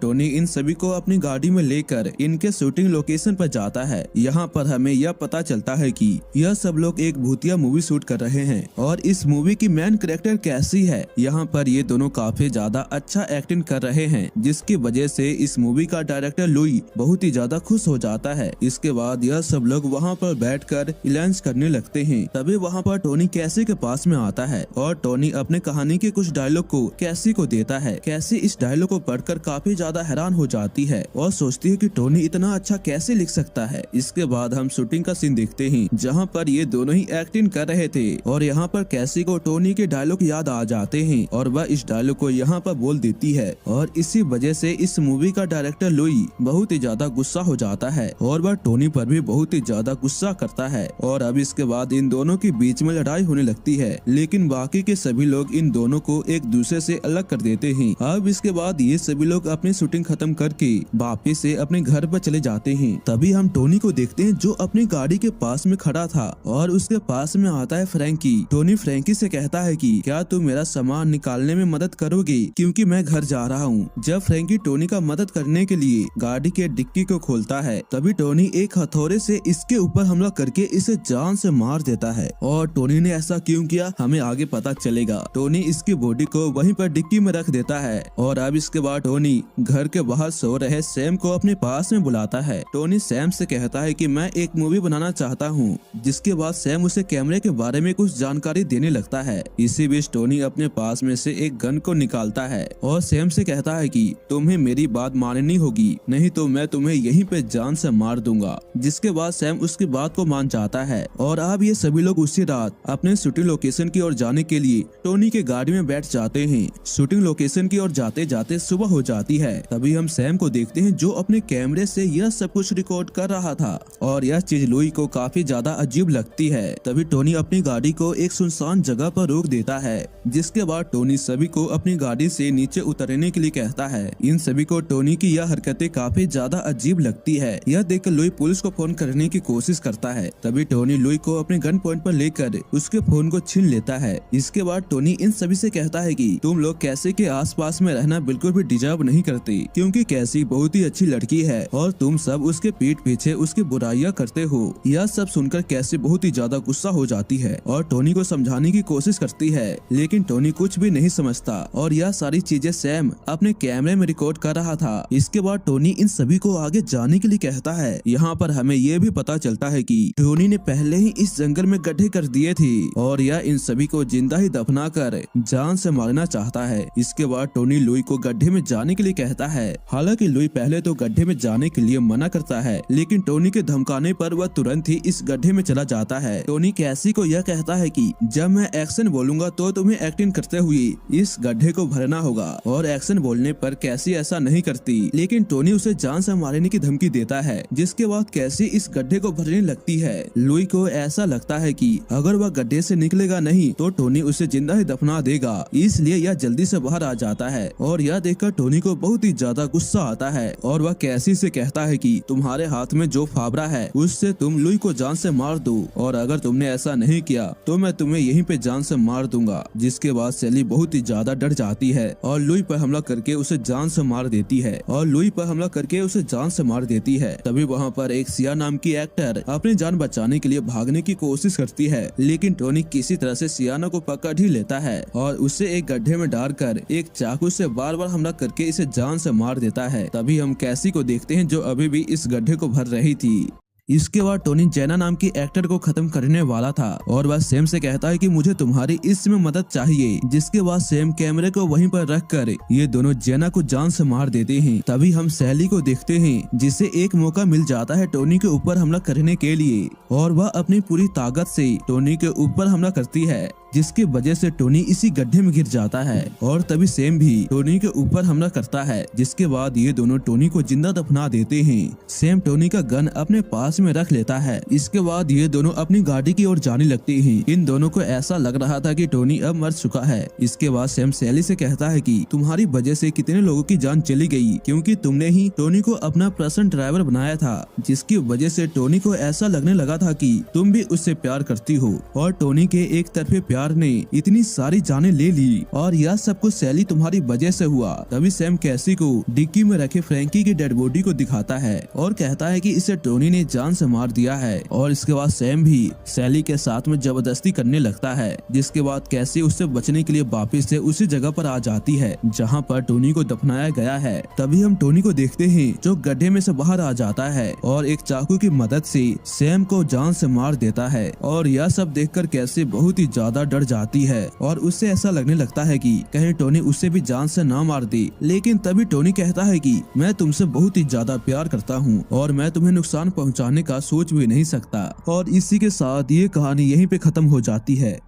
Tony इन सभी को अपनी गाड़ी में लेकर इनके शूटिंग लोकेशन पर जाता है। यहाँ पर हमें यह पता चलता है कि यह सब लोग एक भूतिया मूवी शूट कर रहे हैं और इस मूवी की मेन कैरेक्टर कैसी है। यहाँ पर ये दोनों काफी ज्यादा अच्छा एक्टिंग कर रहे हैं, जिसकी वजह से इस मूवी का डायरेक्टर लुई बहुत ही ज्यादा खुश हो जाता है। इसके बाद यह सब लोग वहाँ पर बैठकर लंच करने लगते हैं। तभी वहाँ पर टोनी कैसी के पास में आता है और टोनी अपने कहानी के कुछ डायलॉग को कैसी को देता है। कैसी इस डायलॉग को पढ़कर काफी ज्यादा हैरान हो जाती है और सोचती है कि टोनी इतना अच्छा कैसे लिख सकता है। इसके बाद हम शूटिंग का सीन देखते हैं जहाँ पर ये दोनों ही एक्टिंग कर रहे थे और यहाँ पर कैसी को टोनी के डायलॉग याद आ जाते हैं और वह इस डायलॉग को यहाँ पर बोल देती है और इसी वजह से इस मूवी का डायरेक्टर लुई बहुत ही ज्यादा गुस्सा हो जाता है और वह टोनी पर भी बहुत ही ज्यादा गुस्सा करता है। और अब इसके बाद इन दोनों के बीच में लड़ाई होने लगती है, लेकिन बाकी के सभी लोग इन दोनों को एक दूसरे से अलग कर देते हैं। अब इसके बाद ये सभी लोग अपनी शूटिंग खत्म करके वापिस से अपने घर पर चले जाते हैं। तभी हम टोनी को देखते हैं जो अपनी गाड़ी के पास में खड़ा था और उसके पास में आता है फ्रैंकी। टोनी फ्रैंकी से कहता है कि क्या तुम मेरा सामान निकालने में मदद करोगे क्योंकि मैं घर जा रहा हूँ। जब फ्रैंकी टोनी का मदद करने के लिए गाड़ी के डिक्की को खोलता है तभी टोनी एक हथौड़े से इसके ऊपर हमला करके इसे जान से मार देता है। और टोनी ने ऐसा क्यों किया हमें आगे पता चलेगा। टोनी इसकी बॉडी को वहीं पर डिक्की में रख देता है और अब इसके बाद टोनी घर के बाहर सो रहे सैम को अपने पास में बुलाता है। टोनी सैम से कहता है कि मैं एक मूवी बनाना चाहता हूँ, जिसके बाद सैम उसे कैमरे के बारे में कुछ जानकारी देने लगता है। इसी बीच टोनी अपने पास में से एक गन को निकालता है और सैम से कहता है कि तुम्हें मेरी बात माननी होगी, नहीं तो मैं तुम्हें यहीं पे जान से मार दूंगा। जिसके बाद सैम उसकी बात को मान जाता है और अब ये सभी लोग उसी रात अपने शूटिंग लोकेशन की ओर जाने के लिए टोनी के गाड़ी में बैठ जाते हैं। शूटिंग लोकेशन की ओर जाते जाते सुबह हो जाती है। तभी हम सैम को देखते हैं जो अपने कैमरे से यह सब कुछ रिकॉर्ड कर रहा था और यह चीज लुई को काफी ज्यादा अजीब लगती है। तभी टोनी अपनी गाड़ी को एक सुनसान जगह पर रोक देता है। जिसके बाद टोनी सभी को अपनी गाड़ी से नीचे उतरने के लिए कहता है। इन सभी को टोनी की यह हरकतें काफी ज्यादा अजीब लगती है। यह देखकर लुई पुलिस को फोन करने की कोशिश करता है। तभी टोनी लुई को अपने गन पॉइंट पर लेकर उसके फोन को छीन लेता है। इसके बाद टोनी इन सभी से कहता है कि तुम लोग कैसी के आसपास में रहना बिल्कुल भी डिजर्व नहीं करते, क्योंकि कैसी बहुत ही अच्छी लड़की है और तुम सब उसके पीठ पीछे उसकी बुराइयां करते हो। यह सब सुनकर कैसी बहुत ही ज्यादा गुस्सा हो जाती है और टोनी को समझाने की कोशिश करती है, लेकिन टोनी कुछ भी नहीं समझता और यह सारी चीजें सैम अपने कैमरे में रिकॉर्ड कर रहा था। इसके बाद टोनी इन सभी को आगे जाने के लिए कहता है। यहाँ पर हमें ये भी पता चलता है कि टोनी ने पहले ही इस जंगल में गड्ढे कर दिए थे और यह इन सभी को जिंदा ही दफना कर जान से मारना चाहता है। इसके बाद टोनी लुई को गड्ढे में जाने के लिए कहता है। हालांकि लुई पहले तो गड्ढे में जाने के लिए मना करता है, लेकिन टोनी के धमकाने पर वह तुरंत ही इस गड्ढे में चला जाता है। टोनी कैसी को यह कहता है कि जब मैं एक्शन बोलूंगा तो तुम्हें एक्टिंग करते हुए इस गड्ढे को भरना होगा और एक्शन बोलने पर कैसी ऐसा नहीं करती, लेकिन टोनी उसे जान से मारने की धमकी देता है। जिसके बाद कैसी इस गड्ढे को भरने लगती है। लुई को ऐसा लगता है कि अगर वह गड्ढे से निकलेगा नहीं तो टोनी उसे जिंदा ही दफना देगा, इसलिए यह जल्दी से बाहर आ जाता है और यह देखकर टोनी को बहुत ही ज्यादा गुस्सा आता है और वह कैसी से कहता है कि तुम्हारे हाथ में जो फावड़ा है उससे तुम लुई को जान से मार दो और अगर तुमने ऐसा नहीं किया तो मैं तुम्हें यहीं पे जान से मार दूंगा। जिसके बाद सैली बहुत ही ज्यादा डर जाती है और लुई पर हमला करके उसे जान से मार देती है। तभी वहाँ पर एक सिया नाम की एक्टर अपनी जान बचाने के लिए भागने की कोशिश करती है, लेकिन टोनी किसी तरह से सियाना को पकड़ ही लेता है और उसे एक गड्ढे में डालकर एक चाकू से बार बार हमला करके इसे जान से मार देता है। तभी हम कैसी को देखते हैं जो अभी भी इस गड्ढे को भर रही थी। इसके बाद टोनी जेना नाम की एक्टर को खत्म करने वाला था और वह सैम से कहता है कि मुझे तुम्हारी इसमें मदद चाहिए। जिसके बाद सैम कैमरे को वहीं पर रखकर ये दोनों जेना को जान से मार देते हैं। तभी हम सैली को देखते हैं जिसे एक मौका मिल जाता है टोनी के ऊपर हमला करने के लिए और वह अपनी पूरी ताकत से टोनी के ऊपर हमला करती है, जिसकी वजह से टोनी इसी गड्ढे में गिर जाता है और तभी सैम भी टोनी के ऊपर हमला करता है। जिसके बाद ये दोनों टोनी को जिंदा दफना देते हैं। सैम टोनी का गन अपने पास में रख लेता है। इसके बाद ये दोनों अपनी गाड़ी की ओर जाने लगते हैं। इन दोनों को ऐसा लग रहा था कि टोनी अब मर चुका है। इसके बाद सैम सैली से कहता है कि तुम्हारी वजह से कितने लोगों की जान चली गई, क्योंकि तुमने ही टोनी को अपना पर्सनल ड्राइवर बनाया था, जिसकी वजह से टोनी को ऐसा लगने लगा था कि तुम भी उससे प्यार करती हो और टोनी के एक तरफे प्यार प्यार ने इतनी सारी जानें ले ली और यह सब कुछ सैली तुम्हारी वजह से हुआ। तभी सैम कैसी को डिक्की में रखे फ्रैंकी की डेड बॉडी को दिखाता है और कहता है कि इसे टोनी ने जान से मार दिया है। और इसके बाद सैम भी सैली के साथ में जबरदस्ती करने लगता है, जिसके बाद कैसी उससे बचने के लिए वापस से उसी जगह पर आ जाती है जहाँ पर टोनी को दफनाया गया है। तभी हम टोनी को देखते हैं जो गड्ढे में से बाहर आ जाता है और एक चाकू की मदद से सैम को जान से मार देता है। और यह सब देखकर कैसी बहुत ही ज्यादा डर जाती है और उससे ऐसा लगने लगता है कि कहीं टोनी उससे भी जान से ना मार दे। लेकिन तभी टोनी कहता है कि मैं तुमसे बहुत ही ज्यादा प्यार करता हूँ और मैं तुम्हें नुकसान पहुँचाने का सोच भी नहीं सकता। और इसी के साथ ये कहानी यहीं पे खत्म हो जाती है।